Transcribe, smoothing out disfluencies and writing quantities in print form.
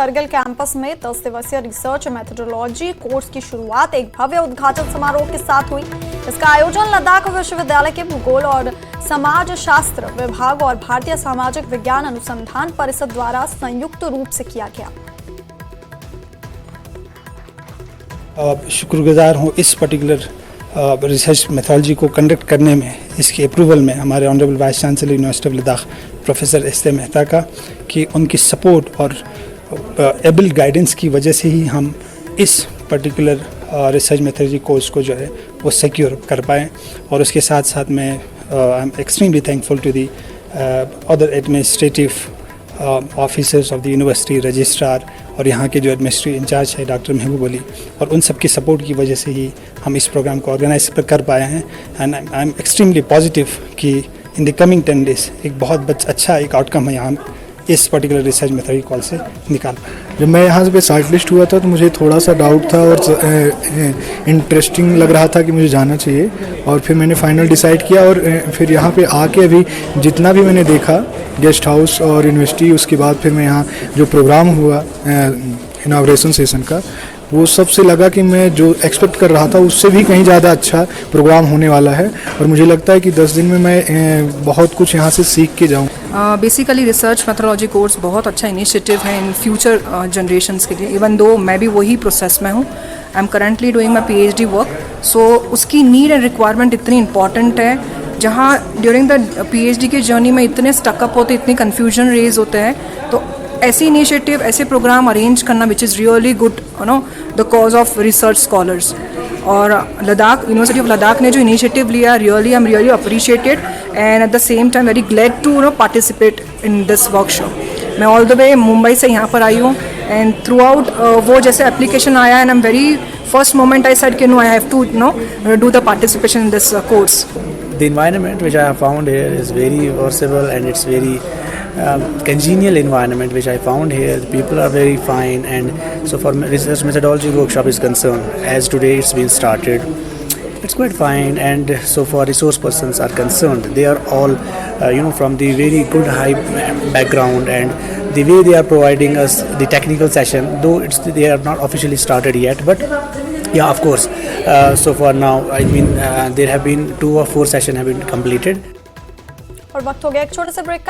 Kargil campus में 10 दिवसीय research methodology course की शुरुआत एक भव्य उद्घाटन समारोह के साथ हुई। इसका आयोजन लद्दाख विश्वविद्यालय के भूगोल और समाज शास्त्र विभाग और भारतीय सामाजिक विज्ञान अनुसंधान परिषद द्वारा संयुक्त रूप से किया गया। शुक्रगुजार हूँ इस पर्टिकुलर रिसर्च मेथोडोलॉजी को कंडक्ट करने में, इसके अप्रूवल में हमारे honourable vice chancellor university of Ladakh professor एस.ए. Mehta का, कि उनकी सपोर्ट और एबल गाइडेंस की वजह से ही हम इस पर्टिकुलर रिसर्च मेथोडोलॉजी कोर्स को जो है वो सिक्योर कर पाए। और उसके साथ साथ मैं I am extremely thankful to the other administrative officers of the university, registrar और यहाँ के जो एडमिनिस्ट्रेटिव इंचार्ज है डॉक्टर महबूब अली, और उन सब की सपोर्ट की वजह से ही हम इस प्रोग्राम को ऑर्गेनाइज कर पाए हैं। And I am extremely positive कि इन द कमिंग 10 डेज एक बहुत अच्छा एक आउटकम है यहाँ इस पर्टिकुलर रिसर्च मेथोडोलॉजी कॉल से निकाल पाए। जब मैं यहाँ पे शॉर्ट लिस्ट हुआ था तो मुझे थोड़ा सा डाउट था और इंटरेस्टिंग लग रहा था कि मुझे जाना चाहिए, और फिर मैंने फाइनल डिसाइड किया। और फिर यहाँ पे आके अभी जितना भी मैंने देखा गेस्ट हाउस और यूनिवर्सिटी, उसके बाद फिर मैं यहाँ जो प्रोग्राम हुआ इनॉग्रेशन सेशन का, वो सबसे लगा कि मैं जो एक्सपेक्ट कर रहा था उससे भी कहीं ज़्यादा अच्छा प्रोग्राम होने वाला है। और मुझे लगता है कि 10 दिन में मैं बहुत कुछ यहाँ से सीख के जाऊँ। बेसिकली रिसर्च मेथोडोलॉजी कोर्स बहुत अच्छा इनिशिएटिव है इन फ्यूचर जनरेशन्स के लिए। इवन दो मैं भी वही प्रोसेस में हूँ, I am currently doing my PhD work, so उसकी नीड एंड रिक्वायरमेंट इतनी इंपॉर्टेंट है। जहाँ ड्यूरिंग द PhD की जर्नी में इतने स्टकअप होते, इतने कन्फ्यूजन रेज होते हैं, तो ऐसे इनिशिएटिव, ऐसे प्रोग्राम अरेंज करना which is really good the cause of research scholars. और लद्दाख यूनिवर्सिटी ऑफ लद्दाख ने जो इनिशिएटिव लिया, really I am really appreciated and at the same time very glad to participate in this workshop. मैं all the way Mumbai से यहाँ पर आई हूँ and through out वो जैसे एप्लीकेशन आया and I am very first moment I said कि no, I have to do the participation in this course. The environment which I have found here is very versatile and it's very congenial environment which I found here. The people are very fine, and so for research methodology workshop is concerned, as today it's been started, it's quite fine. And so far resource persons are concerned, they are all from the very good high background, and the way they are providing us the technical session, though they are not officially started yet, but yeah, of course, so far now, I mean, there have been 2 or 4 sessions have been completed. और वक्त हो गया एक छोटे से break का।